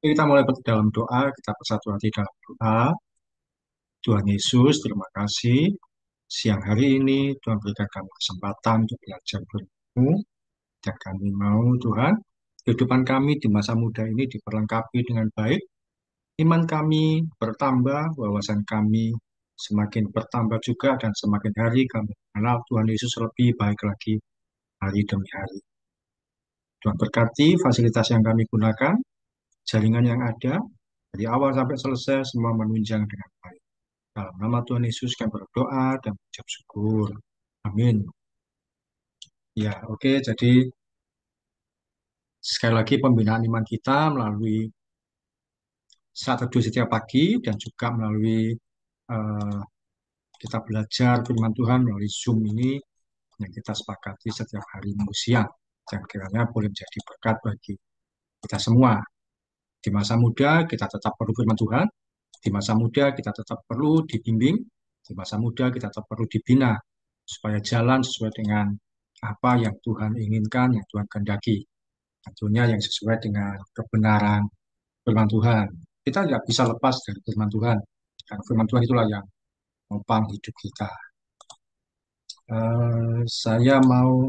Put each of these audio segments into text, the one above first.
Kita mulai dalam doa, kita bersatu hati dalam doa. Tuhan Yesus, terima kasih. Siang hari ini Tuhan berikan kami kesempatan untuk belajar firman-Mu. Dan kami mau Tuhan, kehidupan kami di masa muda ini diperlengkapi dengan baik. Iman kami bertambah, wawasan kami semakin bertambah juga, dan semakin hari kami mengenal Tuhan Yesus lebih baik lagi hari demi hari. Tuhan berkati fasilitas yang kami gunakan, jaringan yang ada, dari awal sampai selesai semua menunjang dengan baik. Dalam nama Tuhan Yesus kami berdoa dan mengucap syukur. Amin. Ya, oke. Jadi sekali lagi pembinaan iman kita melalui saat teduh setiap pagi dan juga melalui eh, kita belajar firman Tuhan melalui Zoom ini yang kita sepakati setiap hari Minggu siang. Dan kiranya boleh menjadi berkat bagi kita semua. Di masa muda kita tetap perlu firman Tuhan. Di masa muda kita tetap perlu dibimbing. Di masa muda kita tetap perlu dibina supaya jalan sesuai dengan apa yang Tuhan inginkan, yang Tuhan kehendaki. Tentunya yang sesuai dengan kebenaran firman Tuhan. Kita tidak bisa lepas dari firman Tuhan. Karena firman Tuhan itulah yang menopang hidup kita. Saya mau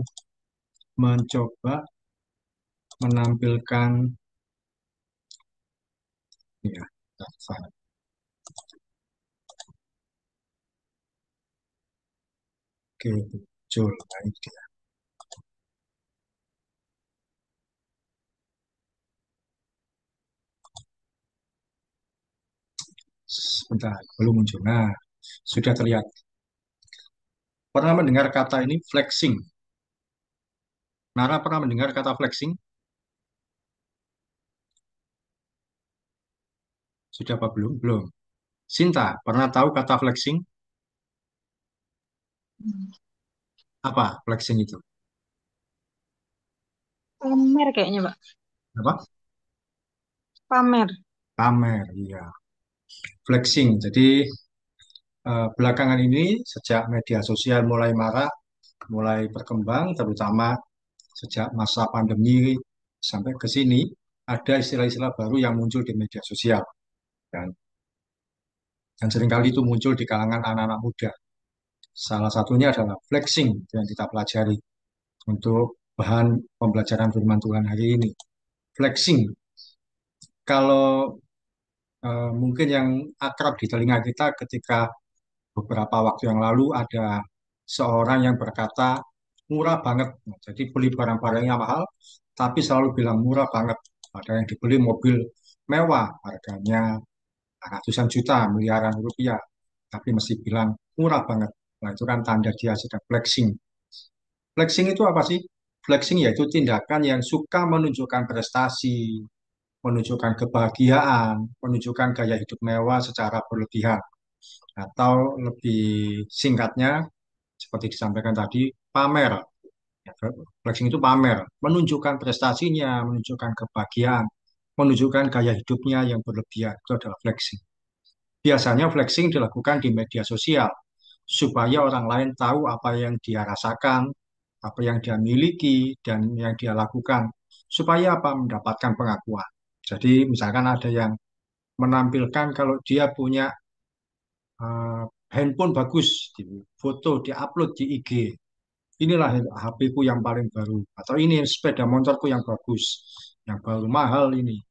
mencoba menampilkan ya, oke, muncul. Nah, ini dia. Sebentar, belum muncul. Nah, sudah terlihat. Pernah mendengar kata ini flexing? Nara pernah mendengar kata flexing? Sudah apa belum? Belum. Sinta, pernah tahu kata flexing? Apa flexing itu? Pamer kayaknya, Pak. Apa? Pamer. Pamer, iya. Flexing. Jadi belakangan ini sejak media sosial mulai marak, mulai berkembang, terutama sejak masa pandemi sampai ke sini, ada istilah-istilah baru yang muncul di media sosial. Dan, dan seringkali itu muncul di kalangan anak-anak muda. Salah satunya adalah flexing yang kita pelajari untuk bahan pembelajaran firman Tuhan hari ini. Flexing, kalau mungkin yang akrab di telinga kita ketika beberapa waktu yang lalu ada seorang yang berkata murah banget. Nah, jadi beli barang-barangnya mahal, tapi selalu bilang murah banget. Ada yang dibeli mobil mewah, harganya ratusan juta, miliaran rupiah, tapi mesti bilang murah banget. Nah, itu kan tanda dia sedang flexing. Flexing itu apa sih? Flexing yaitu tindakan yang suka menunjukkan prestasi, menunjukkan kebahagiaan, menunjukkan gaya hidup mewah secara berlebihan. Atau lebih singkatnya, seperti disampaikan tadi, pamer. Ya, flexing itu pamer, menunjukkan prestasinya, menunjukkan kebahagiaan, menunjukkan gaya hidupnya yang berlebihan. Itu adalah flexing. Biasanya flexing dilakukan di media sosial, supaya orang lain tahu apa yang dia rasakan, apa yang dia miliki, dan yang dia lakukan, supaya apa mendapatkan pengakuan. Jadi misalkan ada yang menampilkan kalau dia punya eh, handphone bagus, di foto, diupload di IG. Inilah HP ku yang paling baru, atau ini sepeda motorku yang bagus, yang baru mahal ini.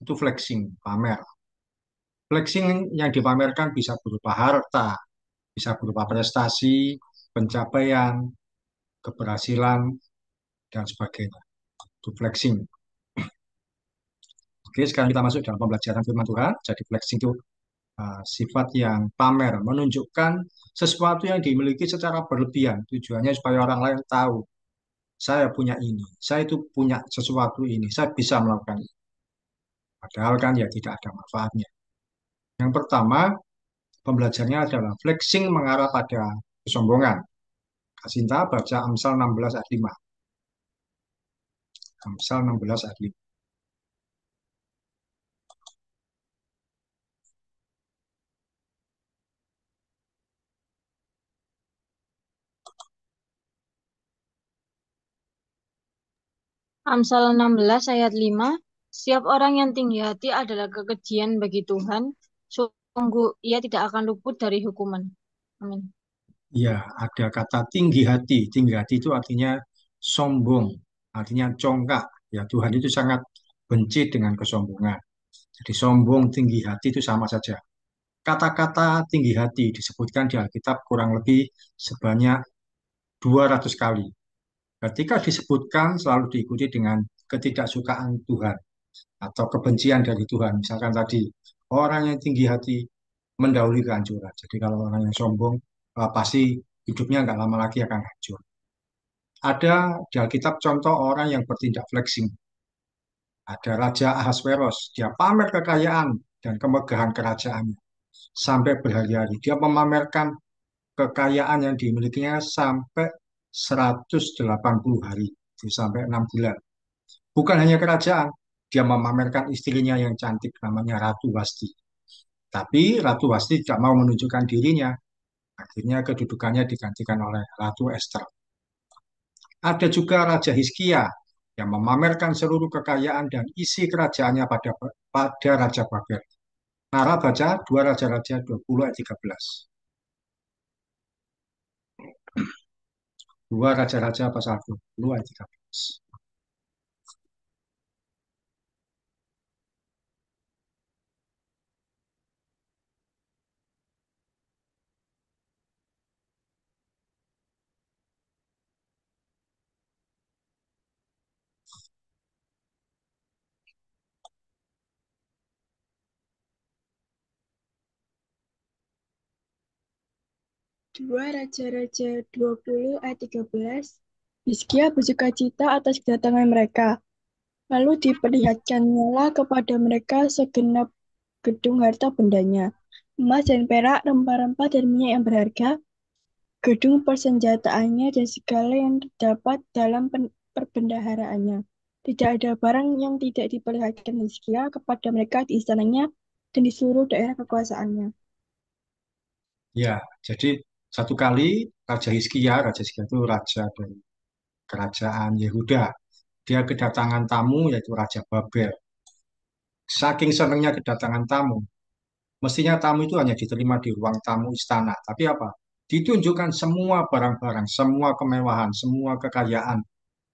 Itu flexing, pamer. Flexing yang dipamerkan bisa berupa harta, bisa berupa prestasi, pencapaian, keberhasilan, dan sebagainya. Itu flexing. Oke, sekarang kita masuk dalam pembelajaran firman Tuhan. Jadi flexing itu sifat yang pamer, menunjukkan sesuatu yang dimiliki secara berlebihan. Tujuannya supaya orang lain tahu, saya punya ini, saya itu punya sesuatu ini, saya bisa melakukan ini. Padahal kan ya tidak ada manfaatnya. Yang pertama, pembelajarannya adalah flexing mengarah pada kesombongan. Kasinta baca Amsal 16 ayat 5. Amsal 16 ayat 5. Amsal 16 ayat 5. Setiap orang yang tinggi hati adalah kekejian bagi Tuhan. Sungguh ia tidak akan luput dari hukuman. Amin. Ya, ada kata tinggi hati. Tinggi hati itu artinya sombong, artinya congkak. Ya, Tuhan itu sangat benci dengan kesombongan. Jadi sombong, tinggi hati itu sama saja. Kata-kata tinggi hati disebutkan di Alkitab kurang lebih sebanyak 200 kali. Ketika disebutkan selalu diikuti dengan ketidaksukaan Tuhan atau kebencian dari Tuhan. Misalkan tadi, orang yang tinggi hati mendahului kehancuran. Jadi kalau orang yang sombong, pasti hidupnya nggak lama lagi akan hancur. Ada di Alkitab contoh orang yang bertindak flexing. Ada Raja Ahasveros, dia pamer kekayaan dan kemegahan kerajaannya sampai berhari-hari. Dia memamerkan kekayaan yang dimilikinya sampai 180 hari, jadi sampai 6 bulan. Bukan hanya kerajaan, dia memamerkan istrinya yang cantik namanya Ratu Wasti. Tapi Ratu Wasti tidak mau menunjukkan dirinya. Akhirnya kedudukannya digantikan oleh Ratu Esther. Ada juga Raja Hizkia yang memamerkan seluruh kekayaan dan isi kerajaannya pada Raja Babel. Nara baca 2 Raja-Raja 20 ayat 13. 2 Raja-Raja pasal 20 ayat 13. Dua Raja-Raja 20 ayat 13. Hizkia bersukacita atas kedatangan mereka. Lalu diperlihatkannyalah kepada mereka segenap gedung harta bendanya, emas dan perak, rempah-rempah dan minyak yang berharga, gedung persenjataannya dan segala yang terdapat dalam perbendaharaannya. Tidak ada barang yang tidak diperlihatkan Hizkia kepada mereka di istananya dan di seluruh daerah kekuasaannya. Ya, jadi satu kali Raja Hizkia itu raja dari kerajaan Yehuda. Dia kedatangan tamu yaitu Raja Babel. Saking senangnya kedatangan tamu, mestinya tamu itu hanya diterima di ruang tamu istana. Tapi apa? Ditunjukkan semua barang-barang, semua kemewahan, semua kekayaan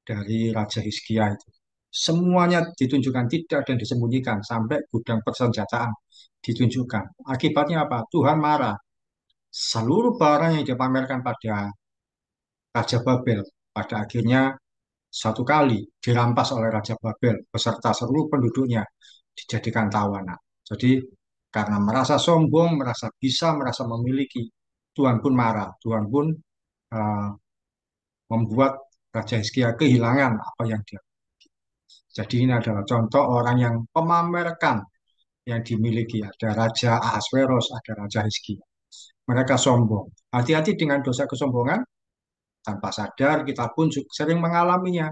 dari Raja Hizkia itu. Semuanya ditunjukkan, tidak ada yang disembunyikan, sampai gudang persenjataan ditunjukkan. Akibatnya apa? Tuhan marah. Seluruh barang yang dipamerkan pada Raja Babel pada akhirnya satu kali dirampas oleh Raja Babel beserta seluruh penduduknya dijadikan tawanan. Jadi karena merasa sombong, merasa bisa, merasa memiliki, Tuhan pun marah. Tuhan pun uh, membuat Raja Hizkia kehilangan apa yang dia. Jadi ini adalah contoh orang yang memamerkan yang dimiliki. Ada Raja Ahasveros, ada Raja Hizkia. Mereka sombong. Hati-hati dengan dosa kesombongan. Tanpa sadar kita pun sering mengalaminya.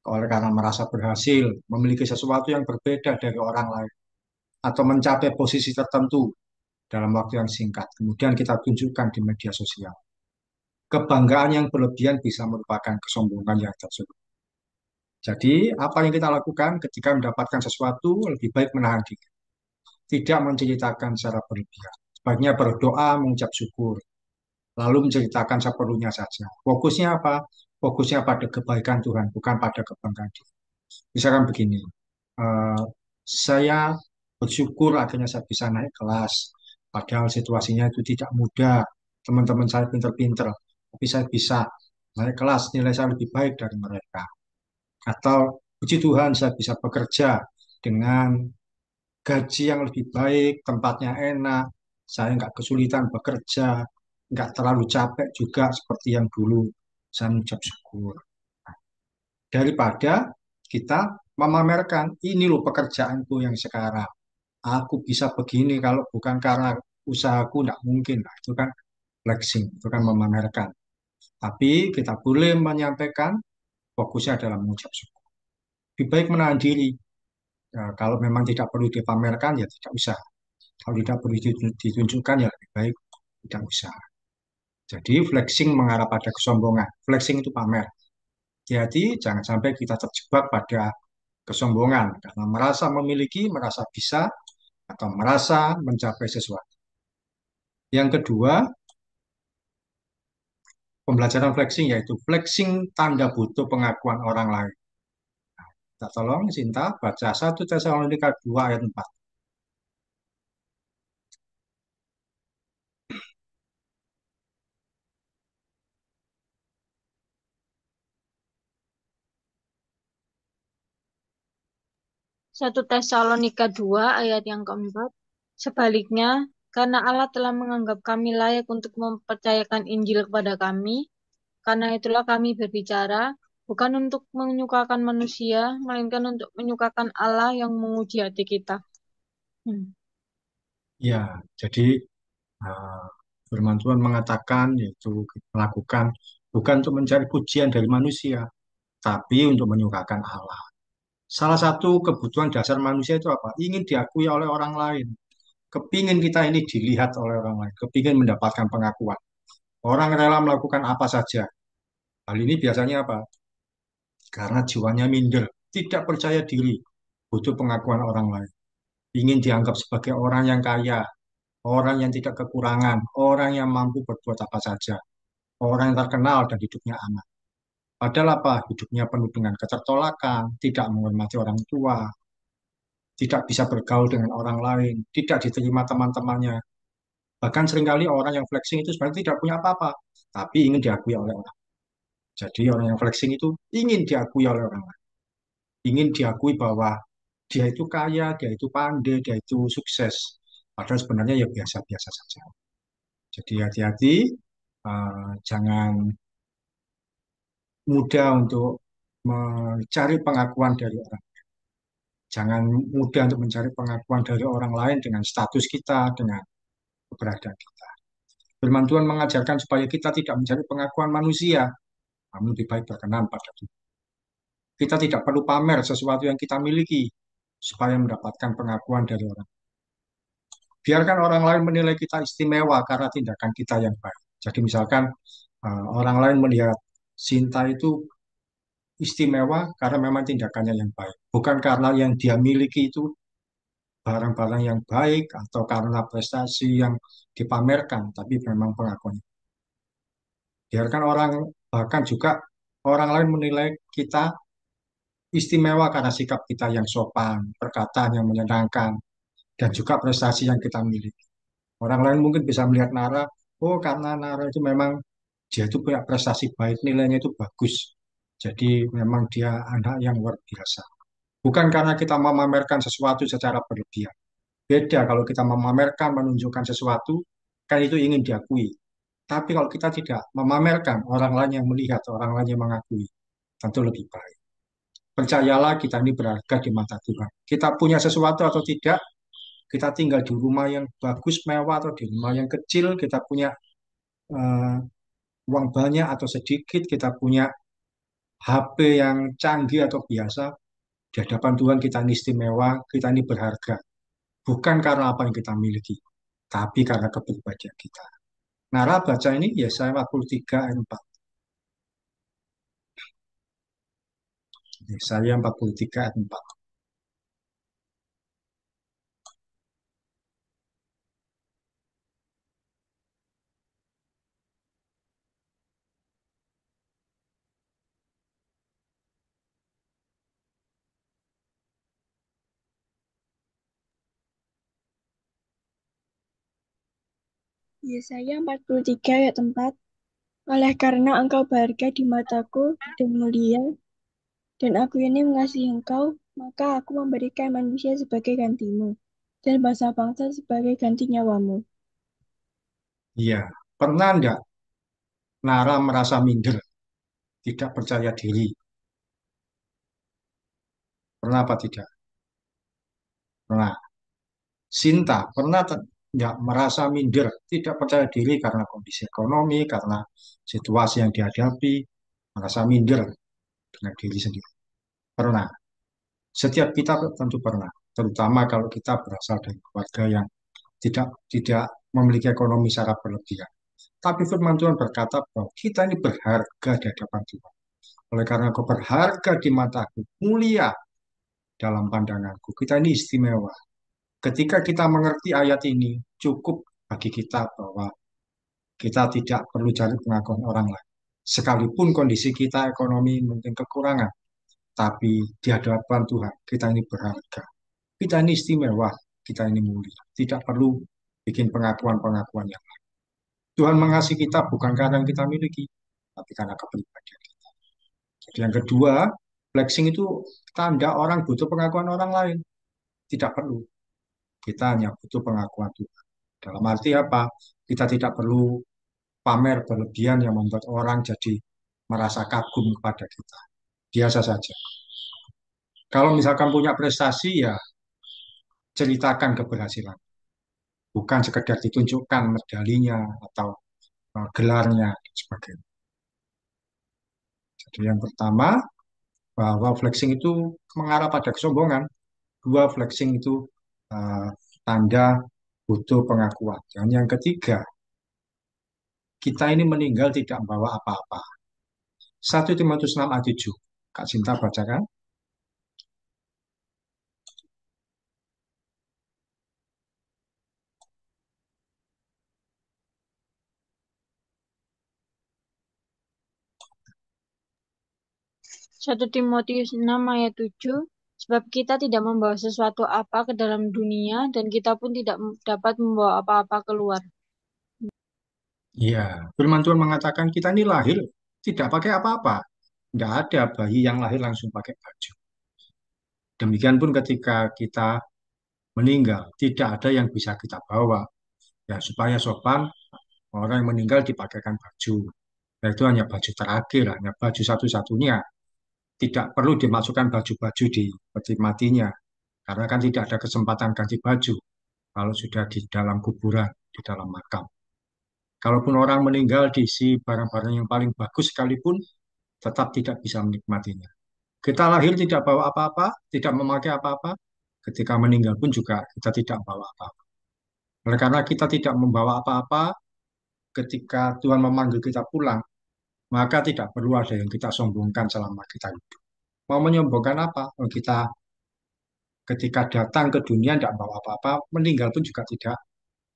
Oleh karena merasa berhasil, memiliki sesuatu yang berbeda dari orang lain, atau mencapai posisi tertentu dalam waktu yang singkat. Kemudian kita tunjukkan di media sosial. Kebanggaan yang berlebihan bisa merupakan kesombongan yang tersebut. Jadi, apa yang kita lakukan ketika mendapatkan sesuatu, lebih baik menahan diri. Tidak menceritakan secara berlebihan. Sebaiknya berdoa, mengucap syukur, lalu menceritakan seperlunya saja. Fokusnya apa? Fokusnya pada kebaikan Tuhan, bukan pada kebanggaan diri. Misalkan begini, eh, saya bersyukur akhirnya saya bisa naik kelas, padahal situasinya itu tidak mudah. Teman-teman saya pinter-pinter, tapi saya bisa naik kelas, nilai saya lebih baik dari mereka. Atau puji Tuhan saya bisa bekerja dengan gaji yang lebih baik, tempatnya enak, saya nggak kesulitan bekerja, nggak terlalu capek juga seperti yang dulu. Saya mengucap syukur. Daripada kita memamerkan, ini loh pekerjaanku yang sekarang. Aku bisa begini kalau bukan karena usahaku, tidak mungkin. Nah, itu kan flexing, itu kan memamerkan. Tapi kita boleh menyampaikan, fokusnya adalah mengucap syukur. Lebih baik menahan diri. Ya, kalau memang tidak perlu dipamerkan, ya tidak usah. Kalau tidak perlu ditunjukkan, ya lebih baik tidak usah. Jadi flexing mengarah pada kesombongan. Flexing itu pamer. Jadi jangan sampai kita terjebak pada kesombongan karena merasa memiliki, merasa bisa, atau merasa mencapai sesuatu. Yang kedua, pembelajaran flexing yaitu flexing tanda butuh pengakuan orang lain. Kita tolong Sinta baca 1 Tesalonika 2 ayat 4. 1 Tesalonika 2 ayat yang keempat. Sebaliknya, karena Allah telah menganggap kami layak untuk mempercayakan Injil kepada kami, karena itulah kami berbicara, bukan untuk menyukakan manusia, melainkan untuk menyukakan Allah yang menguji hati kita. Hmm. Ya, jadi uh, firman Tuhan mengatakan yaitu kita melakukan bukan untuk mencari pujian dari manusia, tapi untuk menyukakan Allah. Salah satu kebutuhan dasar manusia itu apa? Ingin diakui oleh orang lain. Kepingin kita ini dilihat oleh orang lain. Kepingin mendapatkan pengakuan. Orang rela melakukan apa saja. Hal ini biasanya apa? Karena jiwanya minder, tidak percaya diri, butuh pengakuan orang lain. Ingin dianggap sebagai orang yang kaya, orang yang tidak kekurangan, orang yang mampu berbuat apa saja, orang yang terkenal dan hidupnya aman. Padahal apa? Hidupnya penuh dengan ketertolakan, tidak menghormati orang tua, tidak bisa bergaul dengan orang lain, tidak diterima teman-temannya. Bahkan seringkali orang yang flexing itu sebenarnya tidak punya apa-apa, tapi ingin diakui oleh orang. Jadi orang yang flexing itu ingin diakui oleh orang lain, ingin diakui bahwa dia itu kaya, dia itu pandai, dia itu sukses. Padahal sebenarnya ya biasa-biasa saja. Jadi hati-hati, jangan mudah untuk mencari pengakuan dari orang. Jangan mudah untuk mencari pengakuan dari orang lain dengan status kita, dengan keberadaan kita. Firman Tuhan mengajarkan supaya kita tidak mencari pengakuan manusia, namun lebih baik berkenan pada Tuhan. Kita tidak perlu pamer sesuatu yang kita miliki supaya mendapatkan pengakuan dari orang. Biarkan orang lain menilai kita istimewa karena tindakan kita yang baik. Jadi misalkan orang lain melihat Sinta itu istimewa karena memang tindakannya yang baik. Bukan karena yang dia miliki itu barang-barang yang baik atau karena prestasi yang dipamerkan, tapi memang pengakuan. Biarkan orang, bahkan juga orang lain menilai kita istimewa karena sikap kita yang sopan, perkataan yang menyenangkan, dan juga prestasi yang kita miliki. Orang lain mungkin bisa melihat Nara, oh karena Nara itu memang dia itu punya prestasi baik, nilainya itu bagus. Jadi memang dia anak yang luar biasa. Bukan karena kita memamerkan sesuatu secara berlebihan. Beda kalau kita memamerkan, menunjukkan sesuatu, kan itu ingin diakui. Tapi kalau kita tidak memamerkan, orang lain yang melihat, orang lain yang mengakui, tentu lebih baik. Percayalah kita ini berharga di mata Tuhan. Kita punya sesuatu atau tidak, kita tinggal di rumah yang bagus, mewah, atau di rumah yang kecil, kita punya eh, uang banyak atau sedikit, kita punya HP yang canggih atau biasa, di hadapan Tuhan kita ini istimewa, kita ini berharga. Bukan karena apa yang kita miliki, tapi karena kepribadian kita. Nara baca ini Yesaya 43 ayat 4. Yesaya 43 ayat 4. Yesaya 43 ayat 4. Oleh karena engkau berharga di mataku dan mulia, dan aku ini mengasihi engkau, maka aku memberikan manusia sebagai gantimu, dan bangsa-bangsa sebagai ganti nyawamu. Iya, pernah enggak Nara merasa minder, tidak percaya diri? Pernah apa tidak? Pernah. Sinta, pernah enggak merasa minder, tidak percaya diri karena kondisi ekonomi, karena situasi yang dihadapi, merasa minder dengan diri sendiri? Pernah. Setiap kita tentu pernah, terutama kalau kita berasal dari keluarga yang tidak memiliki ekonomi secara berlebihan. Tapi firman Tuhan berkata bahwa kita ini berharga di hadapan Tuhan. Oleh karena kau berharga di mataku, mulia, dalam pandanganku. Kita ini istimewa. Ketika kita mengerti ayat ini, cukup bagi kita bahwa kita tidak perlu cari pengakuan orang lain. Sekalipun kondisi kita ekonomi mungkin kekurangan, tapi di hadapan Tuhan kita ini berharga. Kita ini istimewa, kita ini mulia. Tidak perlu bikin pengakuan-pengakuan yang lain. Tuhan mengasihi kita bukan karena yang kita miliki, tapi karena kepribadian kita. Jadi yang kedua, flexing itu tanda orang butuh pengakuan orang lain. Tidak perlu. Kita hanya butuh pengakuan Tuhan. Dalam arti apa? Kita tidak perlu pamer berlebihan yang membuat orang jadi merasa kagum kepada kita. Biasa saja. Kalau misalkan punya prestasi, ya ceritakan keberhasilan. Bukan sekedar ditunjukkan medalinya atau gelarnya, dan sebagainya. Jadi yang pertama, bahwa flexing itu mengarah pada kesombongan. Dua, flexing itu uh, tanda butuh pengakuan. Dan yang ketiga, kita ini meninggal tidak membawa apa-apa. 1 Timotius 6 ayat 7. Kak Cinta bacakan. 1 Timotius 6 ayat 7, sebab kita tidak membawa sesuatu apa ke dalam dunia dan kita pun tidak dapat membawa apa-apa keluar. Iya, firman Tuhan mengatakan kita ini lahir tidak pakai apa-apa. Tidak ada bayi yang lahir langsung pakai baju. Demikian pun ketika kita meninggal, tidak ada yang bisa kita bawa. Ya, supaya sopan, orang yang meninggal dipakaikan baju. Nah, itu hanya baju terakhir, hanya baju satu-satunya. Tidak perlu dimasukkan baju-baju di peti matinya, karena kan tidak ada kesempatan ganti baju kalau sudah di dalam kuburan, di dalam makam. Kalaupun orang meninggal diisi barang-barang yang paling bagus sekalipun, tetap tidak bisa menikmatinya. Kita lahir tidak bawa apa-apa, tidak memakai apa-apa. Ketika meninggal pun juga kita tidak membawa apa-apa. Oleh karena kita tidak membawa apa-apa, ketika Tuhan memanggil kita pulang, maka tidak perlu ada yang kita sombongkan selama kita hidup. Mau menyombongkan apa? Kalau kita ketika datang ke dunia tidak membawa apa-apa, meninggal pun juga tidak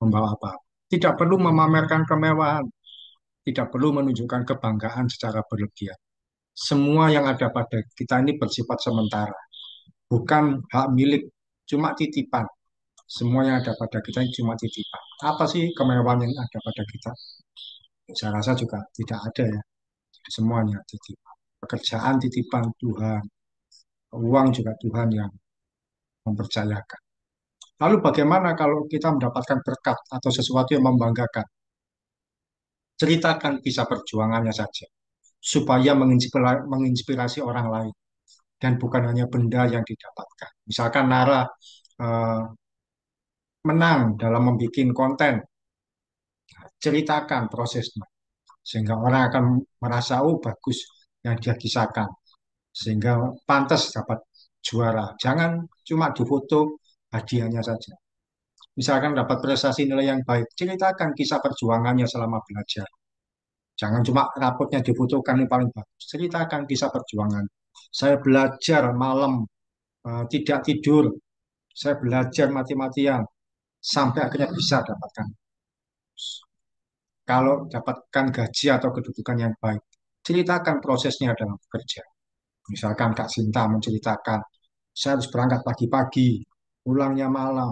membawa apa-apa. Tidak perlu memamerkan kemewahan, tidak perlu menunjukkan kebanggaan secara berlebihan. Semua yang ada pada kita ini bersifat sementara, bukan hak milik, cuma titipan. Semua yang ada pada kita ini cuma titipan. Apa sih kemewahan yang ada pada kita? Saya rasa juga tidak ada ya. Semuanya titipan. Pekerjaan titipan Tuhan, uang juga Tuhan yang mempercayakan. Lalu bagaimana kalau kita mendapatkan berkat atau sesuatu yang membanggakan? Ceritakan kisah perjuangannya saja, supaya menginspirasi orang lain dan bukan hanya benda yang didapatkan. Misalkan Nara eh, menang dalam membuat konten, ceritakan prosesnya sehingga orang akan merasa oh bagus yang dia kisahkan sehingga pantas dapat juara. Jangan cuma difoto hadiahnya saja. Misalkan dapat prestasi nilai yang baik, ceritakan kisah perjuangannya selama belajar. Jangan cuma rapotnya difotokan yang paling bagus. Ceritakan kisah perjuangan. Saya belajar malam, tidak tidur. Saya belajar mati-matian sampai akhirnya bisa dapatkan. Kalau dapatkan gaji atau kedudukan yang baik, ceritakan prosesnya dalam bekerja. Misalkan Kak Sinta menceritakan, saya harus berangkat pagi-pagi, pulangnya malam,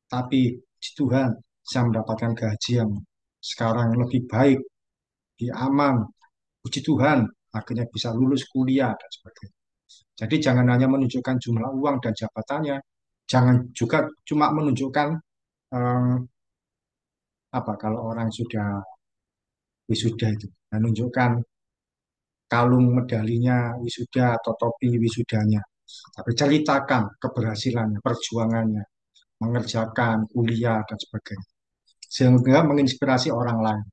tapi puji Tuhan saya mendapatkan gaji yang sekarang lebih baik, lebih aman, puji Tuhan, akhirnya bisa lulus kuliah dan sebagainya. Jadi jangan hanya menunjukkan jumlah uang dan jabatannya, jangan juga cuma menunjukkan eh, apa kalau orang sudah wisuda itu, menunjukkan kalung medalinya wisuda atau topi wisudanya, tapi ceritakan keberhasilannya, perjuangannya, mengerjakan kuliah dan sebagainya, sehingga menginspirasi orang lain.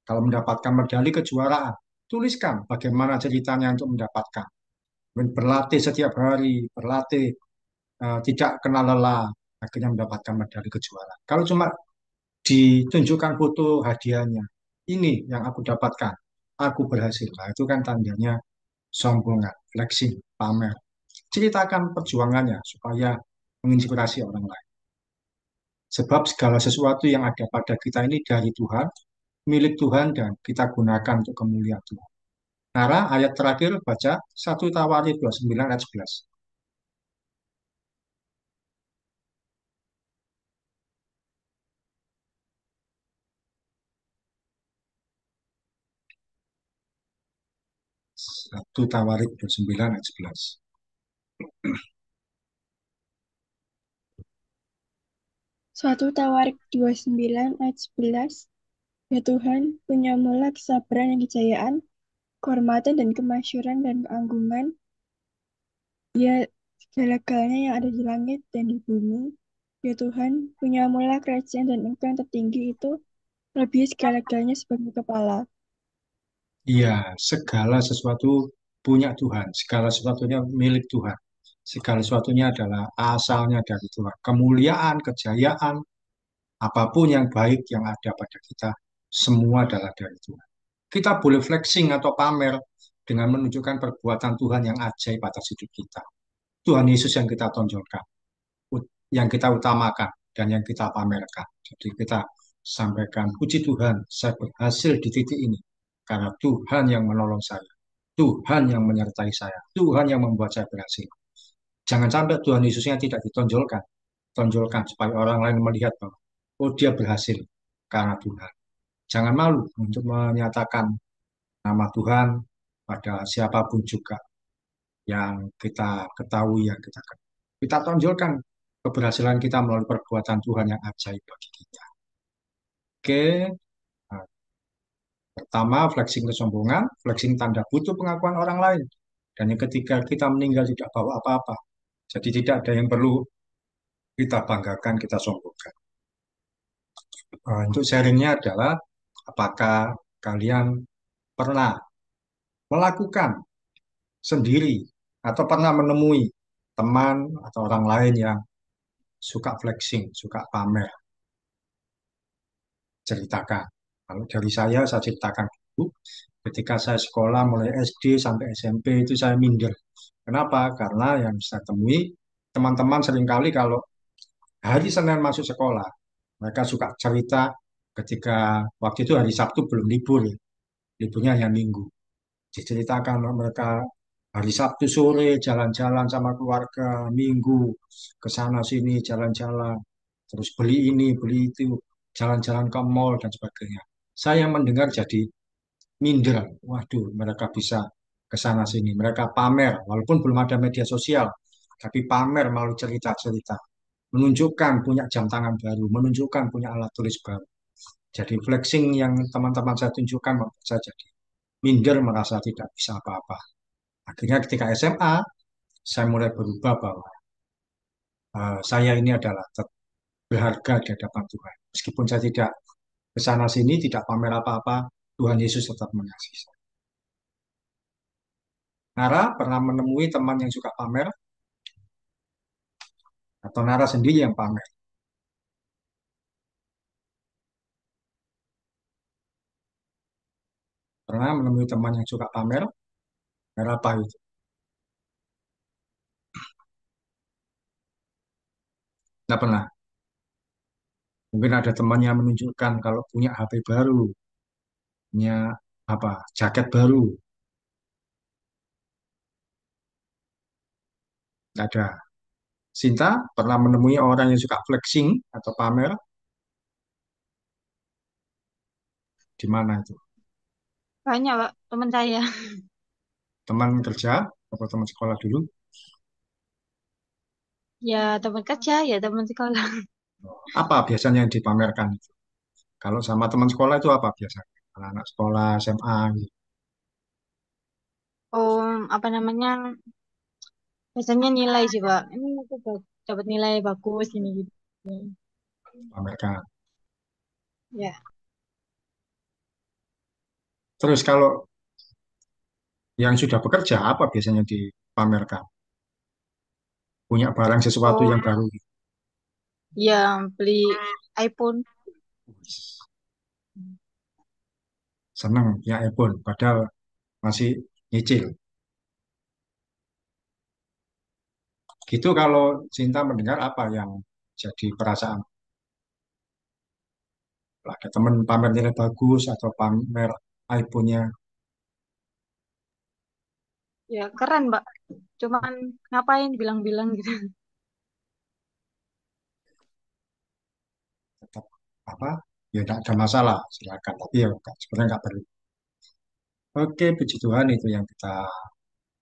Kalau mendapatkan medali kejuaraan, tuliskan bagaimana ceritanya untuk mendapatkan. Berlatih setiap hari, berlatih tidak kenal lelah, akhirnya mendapatkan medali kejuaraan. Kalau cuma ditunjukkan foto hadiahnya, ini yang aku dapatkan, aku berhasil. Nah, itu kan tandanya sombongan, flexing, pamer. ceritakan perjuangannya supaya menginspirasi orang lain. Sebab segala sesuatu yang ada pada kita ini dari Tuhan, milik Tuhan dan kita gunakan untuk kemuliaan Tuhan. Nara, ayat terakhir baca 1 Tawarikh 29 ayat 11. 1 Tawarikh 29 ayat 11. Suatu Tawarik 29 ayat 11. Ya Tuhan, punya-Mulah kesabaran dan kejayaan, kehormatan dan kemasyuran dan keagungan. Ya segala-galanya yang ada di langit dan di bumi. Ya Tuhan, punya-Mulah kerajaan dan Engkau yang tertinggi itu lebih segala-galanya sebagai kepala. Iya, segala sesuatu punya Tuhan, segala sesuatunya milik Tuhan. Segala sesuatunya adalah asalnya dari Tuhan. Kemuliaan, kejayaan, apapun yang baik yang ada pada kita, semua adalah dari Tuhan. Kita boleh flexing atau pamer dengan menunjukkan perbuatan Tuhan yang ajaib atas hidup kita. Tuhan Yesus yang kita tonjolkan, yang kita utamakan, dan yang kita pamerkan. Jadi kita sampaikan, puji Tuhan, saya berhasil di titik ini. Karena Tuhan yang menolong saya. Tuhan yang menyertai saya. Tuhan yang membuat saya berhasil. Jangan sampai Tuhan Yesusnya tidak ditonjolkan. Tonjolkan supaya orang lain melihat bahwa, oh dia berhasil karena Tuhan. Jangan malu untuk menyatakan nama Tuhan pada siapapun juga yang kita ketahui, yang kita kenal. Kita tonjolkan keberhasilan kita melalui perbuatan Tuhan yang ajaib bagi kita. Oke, nah, pertama flexing kesombongan, flexing tanda butuh pengakuan orang lain. Dan yang ketiga, kita meninggal tidak bawa apa-apa. Jadi tidak ada yang perlu kita banggakan, kita sombongkan. Untuk sharingnya adalah, apakah kalian pernah melakukan sendiri atau pernah menemui teman atau orang lain yang suka flexing, suka pamer, ceritakan. Kalau dari saya ceritakan dulu. Ketika saya sekolah mulai SD sampai SMP itu saya minder. Kenapa? Karena yang saya temui teman-teman seringkali kalau hari Senin masuk sekolah, mereka suka cerita ketika waktu itu hari Sabtu belum libur, ya. Liburnya hanya Minggu. Diceritakan mereka hari Sabtu sore jalan-jalan sama keluarga, Minggu ke sana sini jalan-jalan, terus beli ini, beli itu, jalan-jalan ke mall dan sebagainya. Saya mendengar jadi minder. Waduh, mereka bisa ke sana sini. Mereka pamer, walaupun belum ada media sosial, tapi pamer melalui cerita-cerita. Menunjukkan punya jam tangan baru, menunjukkan punya alat tulis baru. Jadi flexing yang teman-teman saya tunjukkan membuat saya jadi minder, merasa tidak bisa apa-apa. Akhirnya ketika SMA, saya mulai berubah bahwa saya ini adalah berharga di hadapan Tuhan. Meskipun saya tidak ke sana sini, tidak pamer apa-apa, Tuhan Yesus tetap mengasihi saya. Nara pernah menemui teman yang suka pamer atau Nara sendiri yang pamer? Pernah menemui teman yang suka pamer? Pamer apa itu? Nggak pernah. Mungkin ada teman yang menunjukkan kalau punya HP baru, punya apa, jaket baru. Nggak ada. Sinta pernah menemui orang yang suka flexing atau pamer di mana itu? Banyak, Pak, teman saya. Teman kerja atau teman sekolah dulu? Ya, teman kerja, ya teman sekolah. Apa biasanya yang dipamerkan itu? Kalau sama teman sekolah itu apa biasanya? Anak sekolah SMA gitu, Apa namanya? Biasanya nilai sih, Pak. Ini aku dapat nilai bagus, gini gitu. pamerkan. Ya. Terus kalau yang sudah bekerja apa biasanya dipamerkan? Punya barang sesuatu Oh, yang baru gitu. ya, beli iPhone. Seneng ya iPhone, padahal masih nyicil. Gitu kalau Cinta mendengar apa yang jadi perasaan? Ada temen pamer nilai bagus atau pamer iPhone-nya Ya keren, Mbak. Cuman ngapain bilang-bilang gitu. tetap apa? Ya tidak ada masalah, silakan. Tapi ya sebenarnya nggak perlu. Oke, puji Tuhan itu yang kita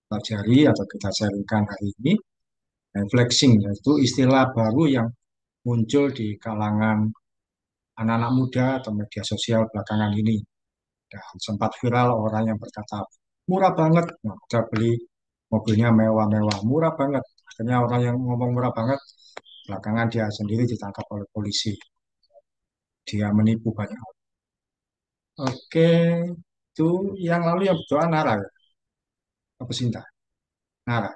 pelajari atau kita sharingkan hari ini. Dan flexing yaitu istilah baru yang muncul di kalangan anak-anak muda atau media sosial belakangan ini. Dan sempat viral orang yang berkata, murah banget. Nah, kita beli mobilnya mewah-mewah, murah banget. Akhirnya orang yang ngomong murah banget, belakangan dia sendiri ditangkap oleh polisi. Dia menipu banyak orang. Oke, itu yang lalu yang berdoa Nara ya? Apa Sinta? Nara.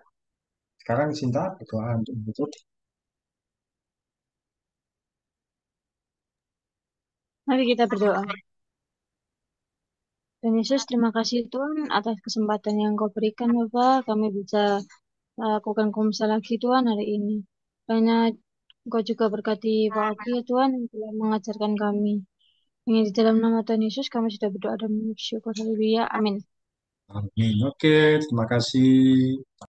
Sekarang Sinta berdoa untuk menutup. Mari kita berdoa. Dan Yesus, terima kasih Tuhan atas kesempatan yang Kau berikan, Bapak. Kami bisa lakukan komsel lagi Tuhan hari ini. Banyak Engkau juga berkati Pak Oki ya Tuhan yang telah mengajarkan kami. Ini di dalam nama Tuhan Yesus kami sudah berdoa dan bersyukur. Haleluya. Amin. Amin. Oke, terima kasih.